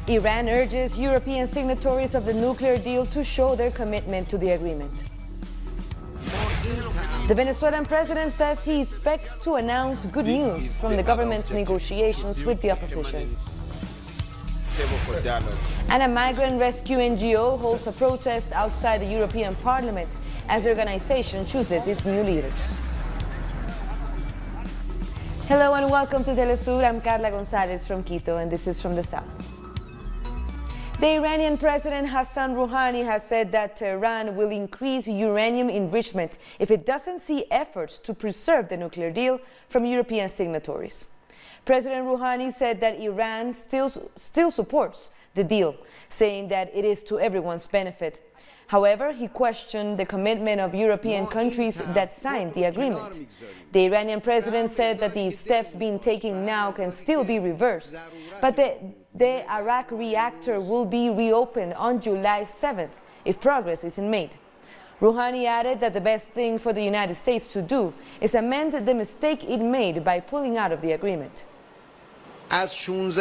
Iran urges European signatories of the nuclear deal to show their commitment to the agreement. The Venezuelan president says he expects to announce good news from the government's negotiations with the opposition. And a migrant rescue NGO holds a protest outside the European Parliament as the organization chooses its new leaders. Hello and welcome to Telesur. I'm Carla Gonzalez from Quito, and this is From the South. The Iranian President Hassan Rouhani has said that Tehran will increase uranium enrichment if it doesn't see efforts to preserve the nuclear deal from European signatories. President Rouhani said that Iran still supports the deal, saying that it is to everyone's benefit. However, he questioned the commitment of European countries that signed the agreement. The Iranian president said that the steps being taken now can still be reversed, but the Arak reactor will be reopened on July 7th if progress isn't made. Rouhani added that the best thing for the United States to do is amend the mistake it made by pulling out of the agreement. From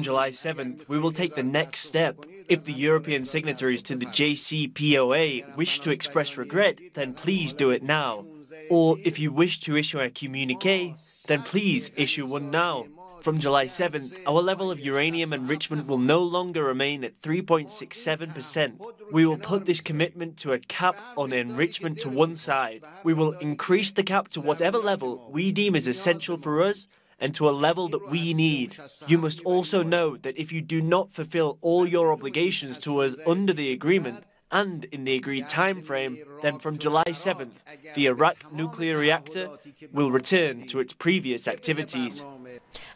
July 7th, we will take the next step. If the European signatories to the JCPOA wish to express regret, then please do it now. Or if you wish to issue a communiqué, then please issue one now. From July 7th, our level of uranium enrichment will no longer remain at 3.67%. We will put this commitment to a cap on enrichment to one side. We will increase the cap to whatever level we deem is essential for us and to a level that we need. You must also know that if you do not fulfill all your obligations to us under the agreement and in the agreed time frame, then from July 7th, the Arak nuclear reactor will return to its previous activities.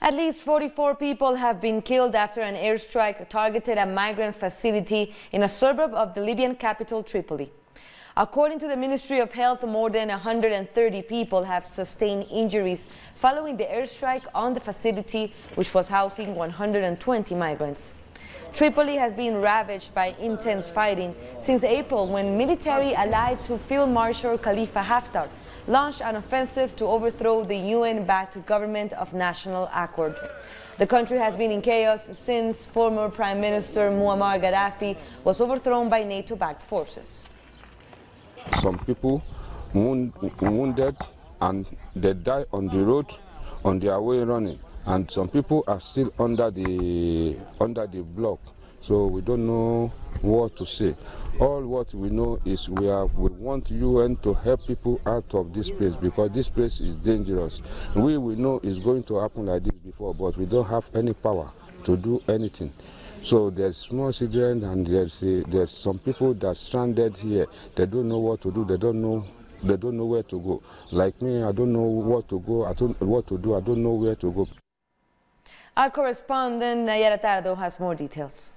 At least 44 people have been killed after an airstrike targeted a migrant facility in a suburb of the Libyan capital, Tripoli. According to the Ministry of Health, more than 130 people have sustained injuries following the airstrike on the facility, which was housing 120 migrants. Tripoli has been ravaged by intense fighting since April, when military allied to Field Marshal Khalifa Haftar launched an offensive to overthrow the UN-backed government of national accord. The country has been in chaos since former Prime Minister Muammar Gaddafi was overthrown by NATO-backed forces. Some people wounded and they die on the road on their way running, and some people are still under the block, so we don't know what to say. All what we know is we want UN to help people out of this place, because this place is dangerous. We know it's going to happen like this before, but we don't have any power to do anything. So there's small children and there's some people that stranded here. They don't know what to do. They don't know where to go. Like me, I don't know what to go. I don't know what to do. I don't know where to go. Our correspondent Nayara Tardo has more details.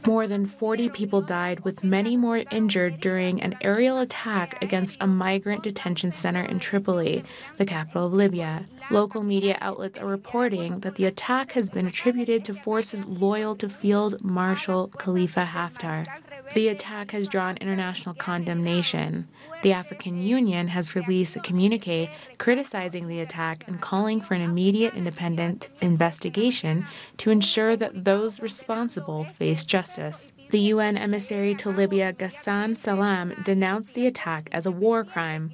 More than 40 people died, with many more injured during an aerial attack against a migrant detention center in Tripoli, the capital of Libya. Local media outlets are reporting that the attack has been attributed to forces loyal to Field Marshal Khalifa Haftar. The attack has drawn international condemnation. The African Union has released a communique criticizing the attack and calling for an immediate independent investigation to ensure that those responsible face justice. The UN emissary to Libya, Ghassan Salam, denounced the attack as a war crime,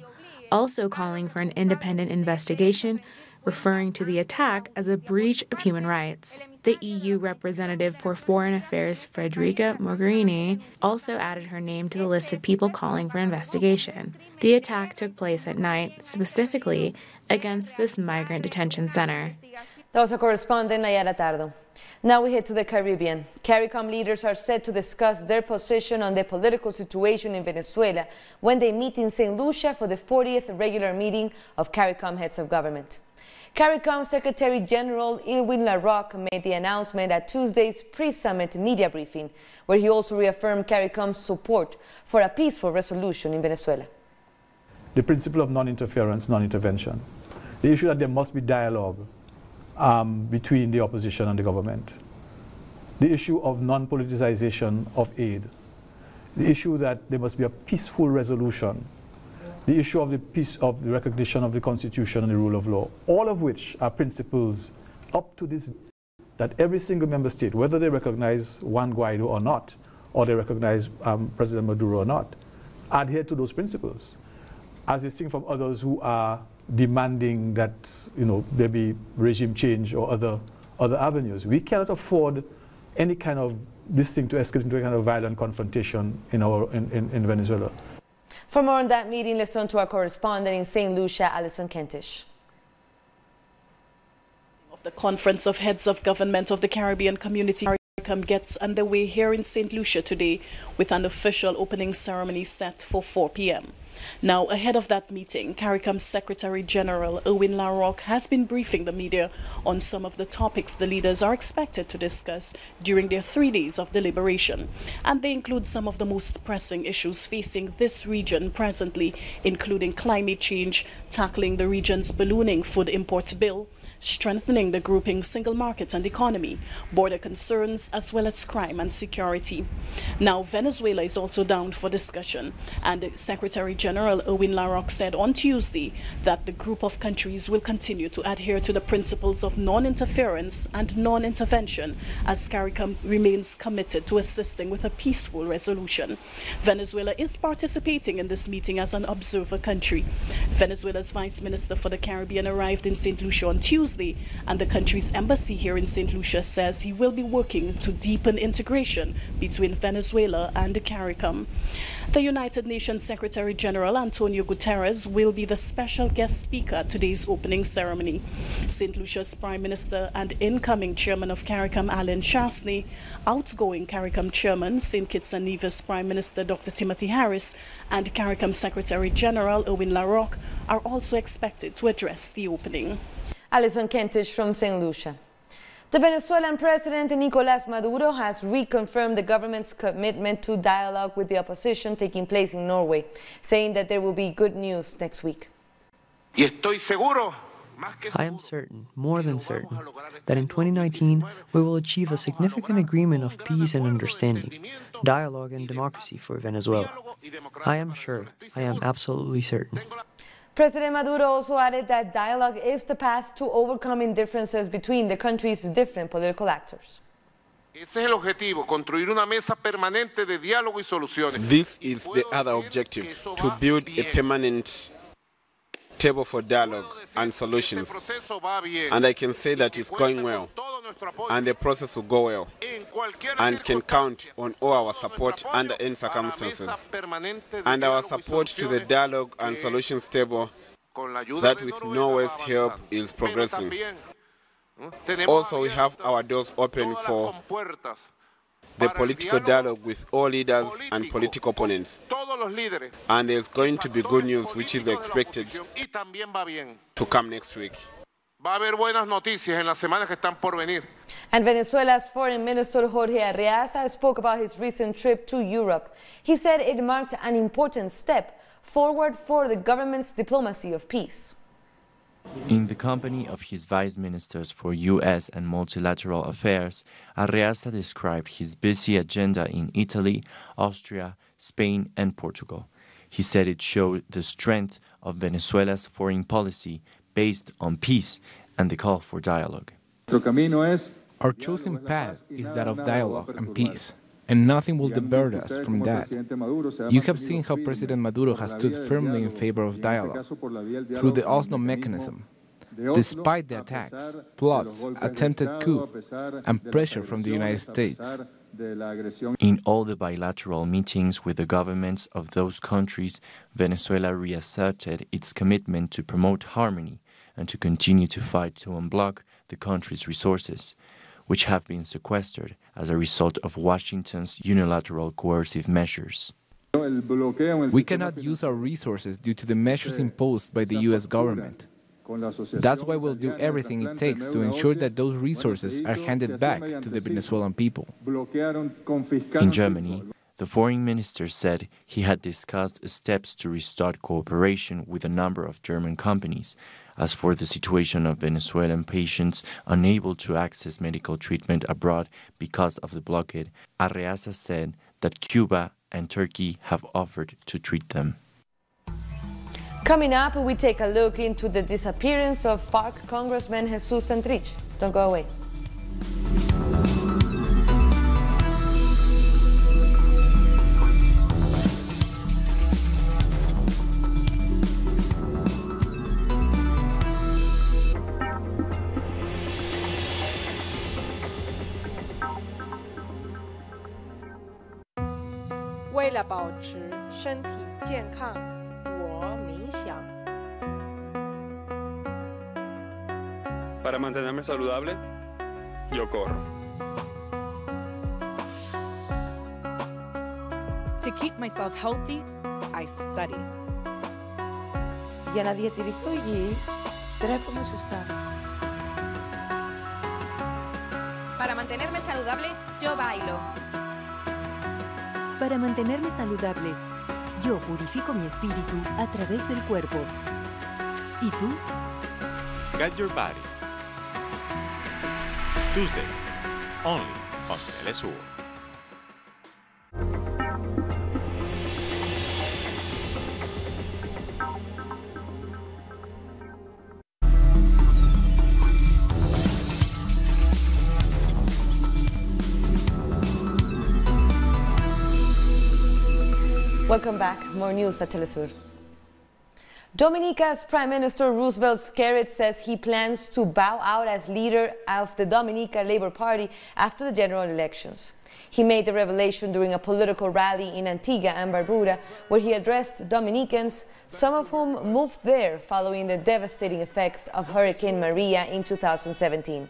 also calling for an independent investigation, referring to the attack as a breach of human rights. The EU representative for Foreign Affairs, Federica Mogherini, also added her name to the list of people calling for investigation. The attack took place at night, specifically against this migrant detention center. That was our correspondent, Nayara Tardo. Now we head to the Caribbean. CARICOM leaders are set to discuss their position on the political situation in Venezuela when they meet in St. Lucia for the 40th regular meeting of CARICOM heads of government. CARICOM Secretary General Irwin LaRocque made the announcement at Tuesday's pre-summit media briefing, where he also reaffirmed CARICOM's support for a peaceful resolution in Venezuela. The principle of non-interference, non-intervention. The issue that there must be dialogue between the opposition and the government. The issue of non-politicization of aid. The issue that there must be a peaceful resolution the issue of the peace, of the recognition of the Constitution and the rule of law, all of which are principles up to this, that every single member state, whether they recognize Juan Guaido or not, or they recognize President Maduro or not, adhere to those principles, as distinct from others who are demanding that there be regime change or other avenues. We cannot afford any kind of this thing to escalate into a kind of violent confrontation in Venezuela. For more on that meeting, let's turn to our correspondent in St. Lucia, Alison Kentish. The Conference of Heads of Government of the Caribbean Community gets underway here in St. Lucia today with an official opening ceremony set for 4 p.m. Now, ahead of that meeting, CARICOM's Secretary General Erwin Larocque has been briefing the media on some of the topics the leaders are expected to discuss during their 3 days of deliberation. And they include some of the most pressing issues facing this region presently, including climate change, tackling the region's ballooning food import bill, strengthening the grouping's single market and economy, border concerns, as well as crime and security. Now, Venezuela is also down for discussion, and Secretary General Erwin Larocque said on Tuesday that the group of countries will continue to adhere to the principles of non-interference and non-intervention, as CARICOM remains committed to assisting with a peaceful resolution. Venezuela is participating in this meeting as an observer country. Venezuela's Vice Minister for the Caribbean arrived in St. Lucia on Tuesday, and the country's embassy here in St. Lucia says he will be working to deepen integration between Venezuela and the CARICOM. The United Nations Secretary General Antonio Guterres will be the special guest speaker at today's opening ceremony. St. Lucia's Prime Minister and incoming Chairman of CARICOM, Alan Chasney, outgoing CARICOM Chairman, St. Kitts and Nevis Prime Minister Dr. Timothy Harris, and CARICOM Secretary General Erwin Larocque are also expected to address the opening. Alison Kentish from St. Lucia. The Venezuelan President Nicolás Maduro has reconfirmed the government's commitment to dialogue with the opposition taking place in Norway, saying that there will be good news next week. I am certain, more than certain, that in 2019 we will achieve a significant agreement of peace and understanding, dialogue and democracy for Venezuela. I am sure, I am absolutely certain. President Maduro also added that dialogue is the path to overcoming differences between the country's different political actors. This is the other objective, to build a permanent table for dialogue and solutions. And I can say that it's going well, and the process will go well, and can count on all our support under any circumstances. And our support to the dialogue and solutions table, that with Norway's help is progressing. Also, we have our doors open for the political dialogue with all leaders and political opponents. And there's going to be good news which is expected to come next week. And Venezuela's Foreign Minister Jorge Arreaza spoke about his recent trip to Europe. He said it marked an important step forward for the government's diplomacy of peace. In the company of his vice ministers for U.S. and multilateral affairs, Arreaza described his busy agenda in Italy, Austria, Spain and Portugal. He said it showed the strength of Venezuela's foreign policy based on peace and the call for dialogue. Our chosen path is that of dialogue and peace, and nothing will divert us from that. You have seen how President Maduro has stood firmly in favor of dialogue through the Oslo mechanism, despite the attacks, plots, attempted coup, and pressure from the United States. In all the bilateral meetings with the governments of those countries, Venezuela reasserted its commitment to promote harmony and to continue to fight to unblock the country's resources, which have been sequestered as a result of Washington's unilateral coercive measures. We cannot use our resources due to the measures imposed by the U.S. government. That's why we'll do everything it takes to ensure that those resources are handed back to the Venezuelan people. In Germany, the foreign minister said he had discussed steps to restart cooperation with a number of German companies. As for the situation of Venezuelan patients unable to access medical treatment abroad because of the blockade, Arreaza said that Cuba and Turkey have offered to treat them. Coming up, we take a look into the disappearance of FARC congressman Jesus Santrich. Don't go away. Para mantenerme saludable, yo corro. To keep myself healthy, I study. Για να διατηρηθώ υγιής, τρέφομαι σωστά. Para mantenerme saludable, yo bailo. Para mantenerme saludable, yo purifico mi espíritu a través del cuerpo. ¿Y tú? Get your body. Tuesdays, only on Telesur. Welcome back. More news at Telesur. Dominica's Prime Minister Roosevelt Skerrit says he plans to bow out as leader of the Dominica Labour Party after the general elections. He made the revelation during a political rally in Antigua and Barbuda, where he addressed Dominicans, some of whom moved there following the devastating effects of Hurricane Maria in 2017.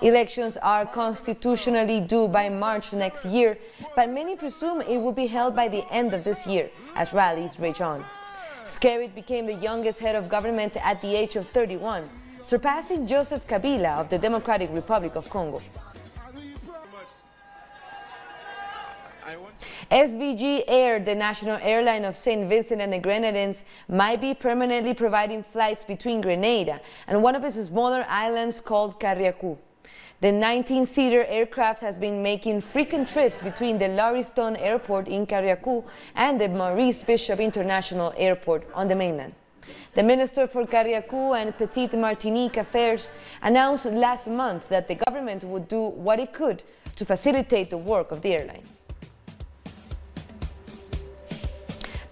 Elections are constitutionally due by March next year, but many presume it will be held by the end of this year, as rallies rage on. Skerrit became the youngest head of government at the age of 31, surpassing Joseph Kabila of the Democratic Republic of Congo. SVG Air, the national airline of St. Vincent and the Grenadines, might be permanently providing flights between Grenada and one of its smaller islands called Carriacou. The 19-seater aircraft has been making frequent trips between the Lauriston Airport in Carriacou and the Maurice Bishop International Airport on the mainland. The Minister for Carriacou and Petite Martinique Affairs announced last month that the government would do what it could to facilitate the work of the airline.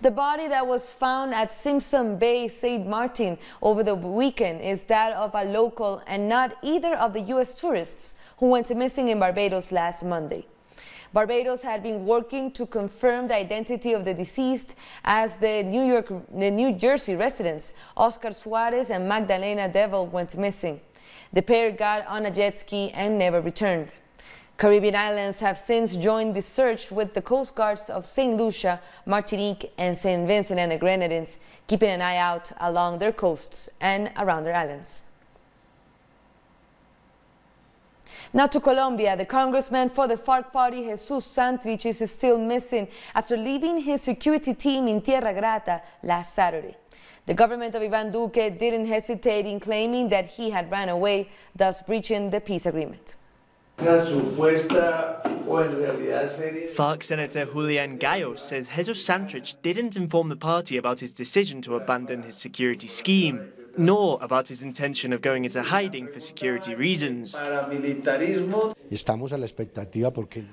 The body that was found at Simpson Bay, St. Martin over the weekend is that of a local and not either of the U.S. tourists who went missing in Barbados last Monday. Barbados had been working to confirm the identity of the deceased as the New Jersey residents, Oscar Suarez and Magdalena Devil, went missing. The pair got on a jet ski and never returned. Caribbean islands have since joined the search with the Coast Guards of St. Lucia, Martinique and St. Vincent and the Grenadines, keeping an eye out along their coasts and around their islands. Now to Colombia. The congressman for the FARC party, Jesus Santrich, is still missing after leaving his security team in Tierra Grata last Saturday. The government of Iván Duque didn't hesitate in claiming that he had ran away, thus breaching the peace agreement. FARC Senator Julian Gallo says Jesus Santrich didn't inform the party about his decision to abandon his security scheme, nor about his intention of going into hiding for security reasons.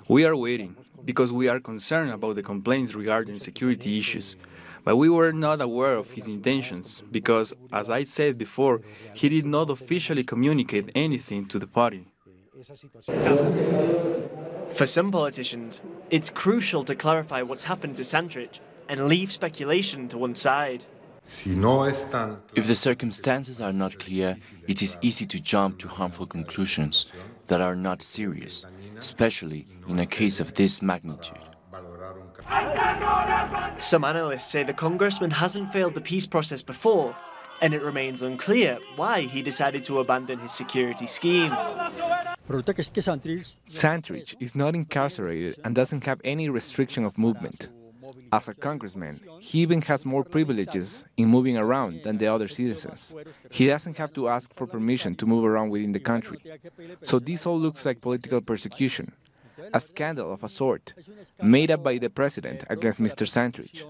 We are waiting because we are concerned about the complaints regarding security issues. But we were not aware of his intentions because, as I said before, he did not officially communicate anything to the party. For some politicians, it's crucial to clarify what's happened to Santrich and leave speculation to one side. If the circumstances are not clear, it is easy to jump to harmful conclusions that are not serious, especially in a case of this magnitude. Some analysts say the congressman hasn't failed the peace process before, and it remains unclear why he decided to abandon his security scheme. Santrich is not incarcerated and doesn't have any restriction of movement. As a congressman, he even has more privileges in moving around than the other citizens. He doesn't have to ask for permission to move around within the country. So this all looks like political persecution, a scandal of a sort, made up by the president against Mr. Santrich.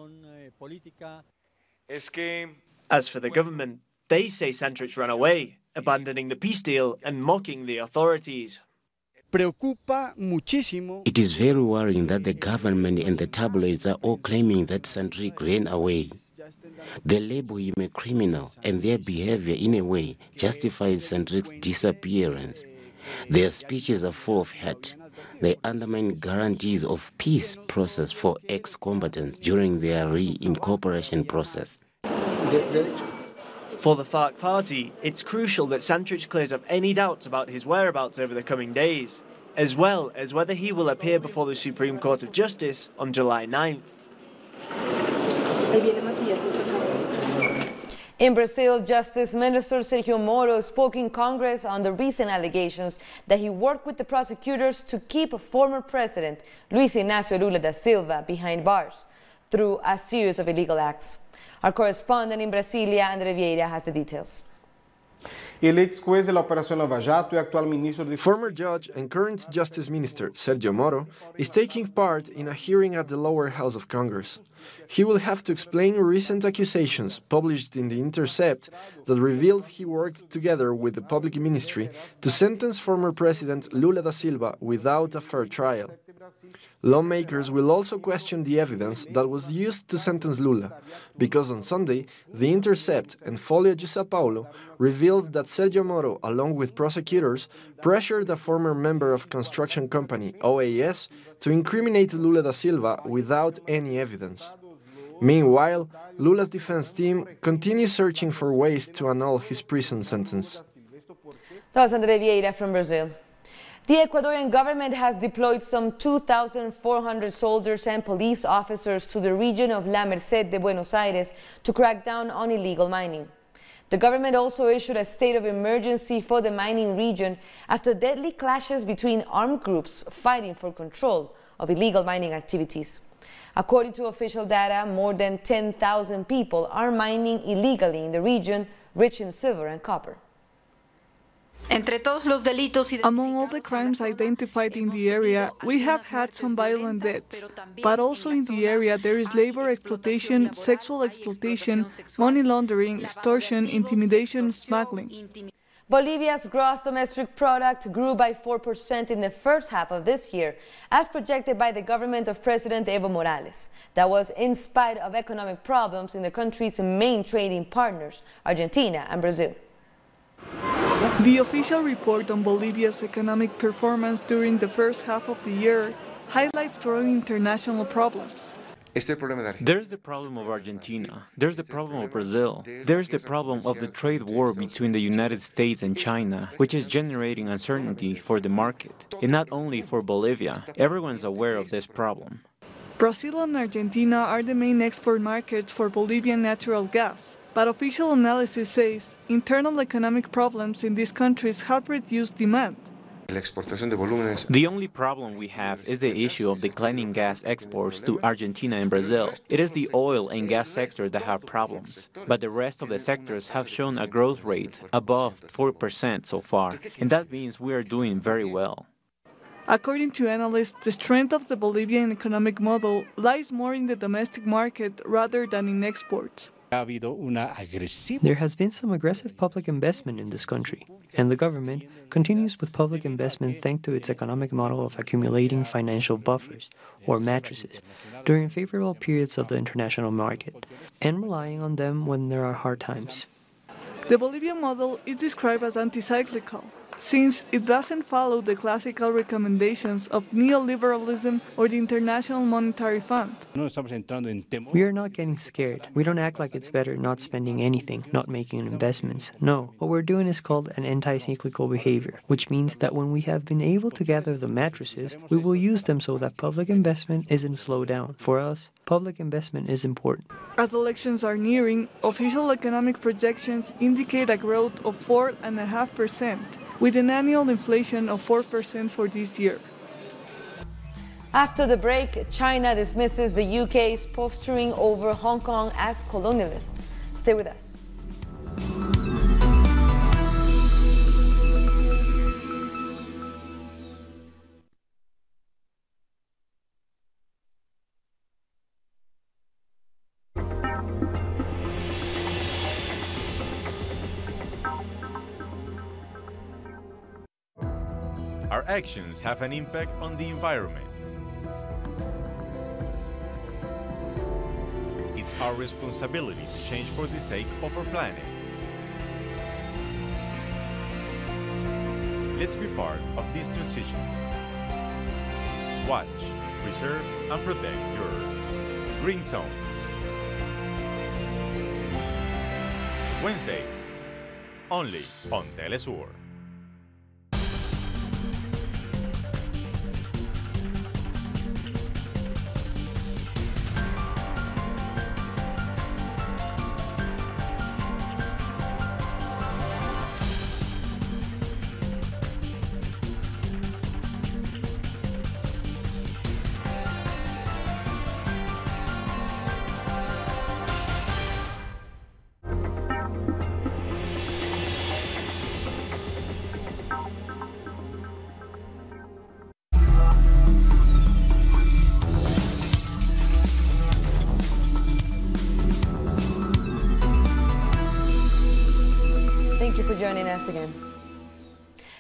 As for the government, they say Santrich ran away, abandoning the peace deal and mocking the authorities. It is very worrying that the government and the tabloids are all claiming that Santrich ran away. They label him a criminal, and their behavior, in a way, justifies Santrich's disappearance. Their speeches are full of hate. They undermine guarantees of peace process for ex-combatants during their reincorporation process. For the FARC party, it's crucial that Santrich clears up any doubts about his whereabouts over the coming days, as well as whether he will appear before the Supreme Court of Justice on July 9th. In Brazil, Justice Minister Sergio Moro spoke in Congress on the recent allegations that he worked with the prosecutors to keep former President Luis Inácio Lula da Silva behind bars through a series of illegal acts. Our correspondent in Brasilia, André Vieira, has the details. Former judge and current Justice Minister Sergio Moro is taking part in a hearing at the lower house of Congress. He will have to explain recent accusations published in The Intercept that revealed he worked together with the public ministry to sentence former President Lula da Silva without a fair trial. Lawmakers will also question the evidence that was used to sentence Lula, because on Sunday, The Intercept and Folha de São Paulo revealed that Sergio Moro, along with prosecutors, pressured a former member of construction company OAS to incriminate Lula da Silva without any evidence. Meanwhile, Lula's defense team continues searching for ways to annul his prison sentence. That was André Vieira from Brazil. The Ecuadorian government has deployed some 2,400 soldiers and police officers to the region of La Merced de Buenos Aires to crack down on illegal mining. The government also issued a state of emergency for the mining region after deadly clashes between armed groups fighting for control of illegal mining activities. According to official data, more than 10,000 people are mining illegally in the region, rich in silver and copper. Among all the crimes identified in the area, we have had some violent deaths, but also in the area there is labor exploitation, sexual exploitation, money laundering, extortion, intimidation, smuggling. Bolivia's gross domestic product grew by 4% in the first half of this year, as projected by the government of President Evo Morales. That was in spite of economic problems in the country's main trading partners, Argentina and Brazil. The official report on Bolivia's economic performance during the first half of the year highlights growing international problems. There's the problem of Argentina, there's the problem of Brazil, there's the problem of the trade war between the United States and China, which is generating uncertainty for the market, and not only for Bolivia. Everyone's aware of this problem. Brazil and Argentina are the main export markets for Bolivian natural gas. But official analysis says internal economic problems in these countries have reduced demand. The only problem we have is the issue of declining gas exports to Argentina and Brazil. It is the oil and gas sector that have problems, but the rest of the sectors have shown a growth rate above 4% so far, and that means we are doing very well. According to analysts, the strength of the Bolivian economic model lies more in the domestic market rather than in exports. There has been some aggressive public investment in this country, and the government continues with public investment thanks to its economic model of accumulating financial buffers, or matrices, during favorable periods of the international market, and relying on them when there are hard times. The Bolivian model is described as anti-cyclical, since it doesn't follow the classical recommendations of neoliberalism or the International Monetary Fund. We are not getting scared. We don't act like it's better not spending anything, not making investments. No, what we're doing is called an anti-cyclical behavior, which means that when we have been able to gather the matrices, we will use them so that public investment isn't slowed down. For us, public investment is important. As elections are nearing, official economic projections indicate a growth of 4.5%. with an annual inflation of 4% for this year. After the break, China dismisses the UK's posturing over Hong Kong as colonialist. Stay with us. Our actions have an impact on the environment. It's our responsibility to change for the sake of our planet. Let's be part of this transition. Watch, preserve, and protect your Green Zone. Wednesdays, only on Telesur. Thank you for joining us again.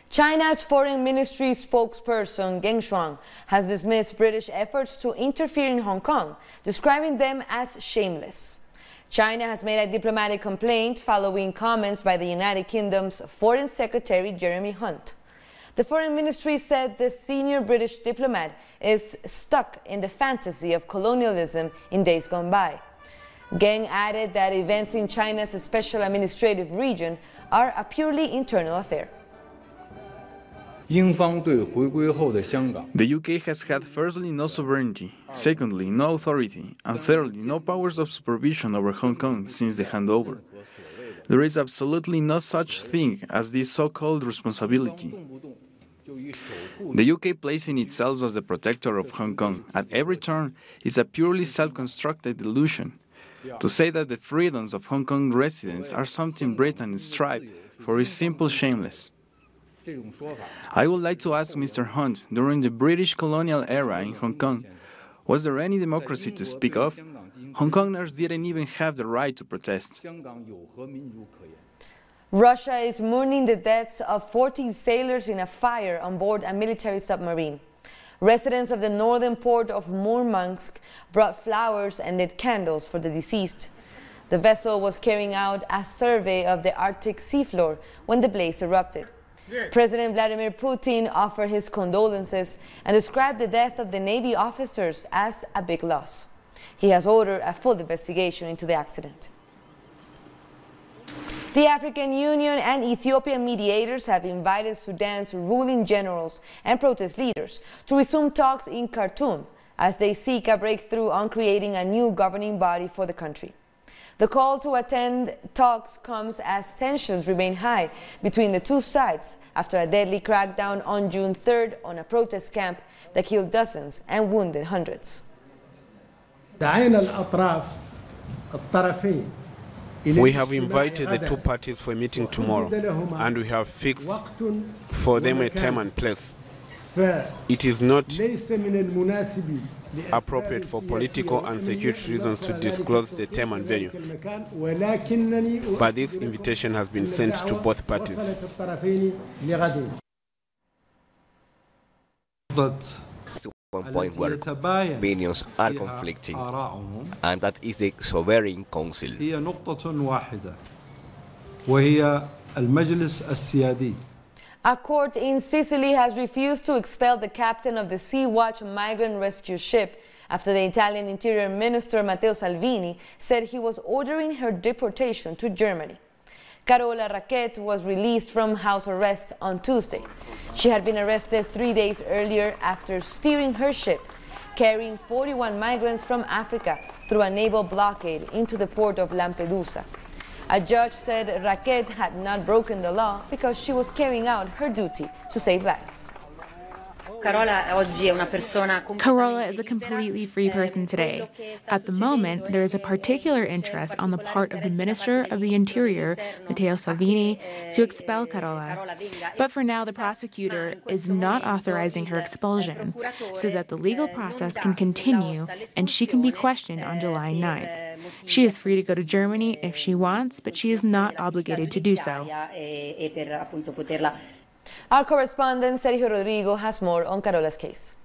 China's foreign ministry spokesperson Geng Shuang has dismissed British efforts to interfere in Hong Kong, describing them as shameless. China has made a diplomatic complaint following comments by the United Kingdom's Foreign Secretary Jeremy Hunt. The foreign ministry said the senior British diplomat is stuck in the fantasy of colonialism in days gone by. Geng added that events in China's special administrative region are a purely internal affair. The UK has had firstly no sovereignty, secondly no authority, and thirdly no powers of supervision over Hong Kong since the handover. There is absolutely no such thing as this so-called responsibility. The UK placing itself as the protector of Hong Kong at every turn is a purely self-constructed illusion. To say that the freedoms of Hong Kong residents are something Britain strives for is simple shameless. I would like to ask Mr. Hunt, during the British colonial era in Hong Kong, was there any democracy to speak of? Hong Kongers didn't even have the right to protest. Russia is mourning the deaths of 14 sailors in a fire on board a military submarine. Residents of the northern port of Murmansk brought flowers and lit candles for the deceased. The vessel was carrying out a survey of the Arctic seafloor when the blaze erupted. President Vladimir Putin offered his condolences and described the death of the Navy officers as a big loss. He has ordered a full investigation into the accident. The African Union and Ethiopian mediators have invited Sudan's ruling generals and protest leaders to resume talks in Khartoum as they seek a breakthrough on creating a new governing body for the country. The call to attend talks comes as tensions remain high between the two sides after a deadly crackdown on June 3rd on a protest camp that killed dozens and wounded hundreds. We have invited the two parties for a meeting tomorrow, and we have fixed for them a time and place. It is not appropriate for political and security reasons to disclose the time and venue, but this invitation has been sent to both parties. One point where opinions are conflicting, and that is the Sovereign Council. A court in Sicily has refused to expel the captain of the Sea-Watch migrant rescue ship after the Italian Interior Minister Matteo Salvini said he was ordering her deportation to Germany. Carola Racket was released from house arrest on Tuesday. She had been arrested 3 days earlier after steering her ship, carrying 41 migrants from Africa through a naval blockade into the port of Lampedusa. A judge said Racket had not broken the law because she was carrying out her duty to save lives. Carola is a completely free person today. At the moment, there is a particular interest on the part of the Minister of the Interior, Matteo Salvini, to expel Carola. But for now, the prosecutor is not authorizing her expulsion, so that the legal process can continue and she can be questioned on July 9th. She is free to go to Germany if she wants, but she is not obligated to do so. Our correspondent Sergio Rodrigo has more on Carola's case.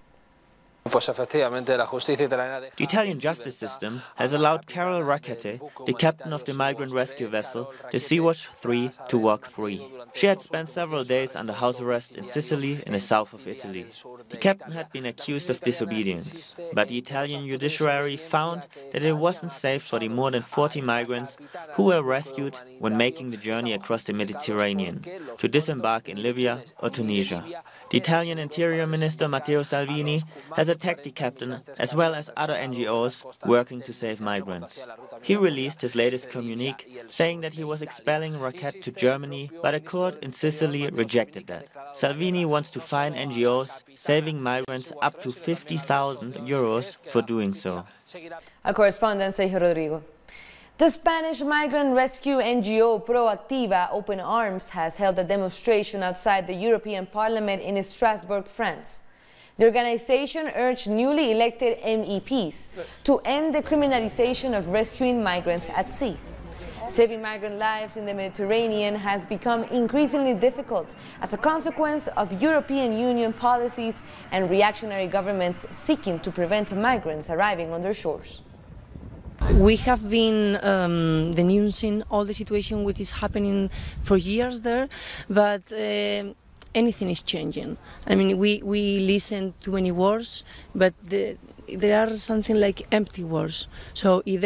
The Italian justice system has allowed Carol Rackete, the captain of the migrant rescue vessel, the Sea-Watch 3, to walk free. She had spent several days under house arrest in Sicily in the south of Italy. The captain had been accused of disobedience, but the Italian judiciary found that it wasn't safe for the more than 40 migrants who were rescued when making the journey across the Mediterranean to disembark in Libya or Tunisia. The Italian Interior Minister Matteo Salvini has attacked the captain as well as other NGOs working to save migrants. He released his latest communique saying that he was expelling Rackete to Germany, but a court in Sicily rejected that. Salvini wants to fine NGOs saving migrants up to 50,000 euros for doing so. Our correspondent Sergio Rodrigo. The Spanish migrant rescue NGO Proactiva Open Arms has held a demonstration outside the European Parliament in Strasbourg, France. The organization urged newly elected MEPs to end the criminalization of rescuing migrants at sea. Saving migrant lives in the Mediterranean has become increasingly difficult as a consequence of European Union policies and reactionary governments seeking to prevent migrants arriving on their shores. We have been denouncing all the situation which is happening for years there, but anything is changing. I mean, we listen to many words, but there are something like empty words. So if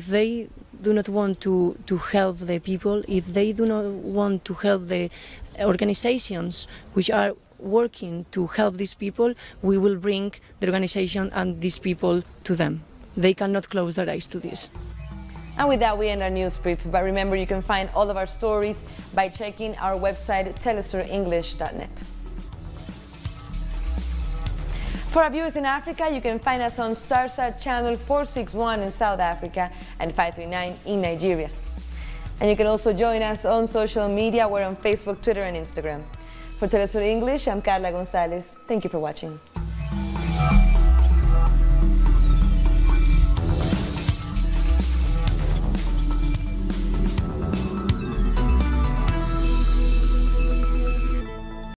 they do not want to help the people, if they do not want to help the organizations which are working to help these people, we will bring the organization and these people to them. They cannot close their eyes to this. And with that, we end our news brief. But remember, you can find all of our stories by checking our website, telesurenglish.net. For our viewers in Africa, you can find us on Starsat channel 461 in South Africa and 539 in Nigeria. And you can also join us on social media. We're on Facebook, Twitter, and Instagram. For Telesur English, I'm Carla Gonzalez. Thank you for watching.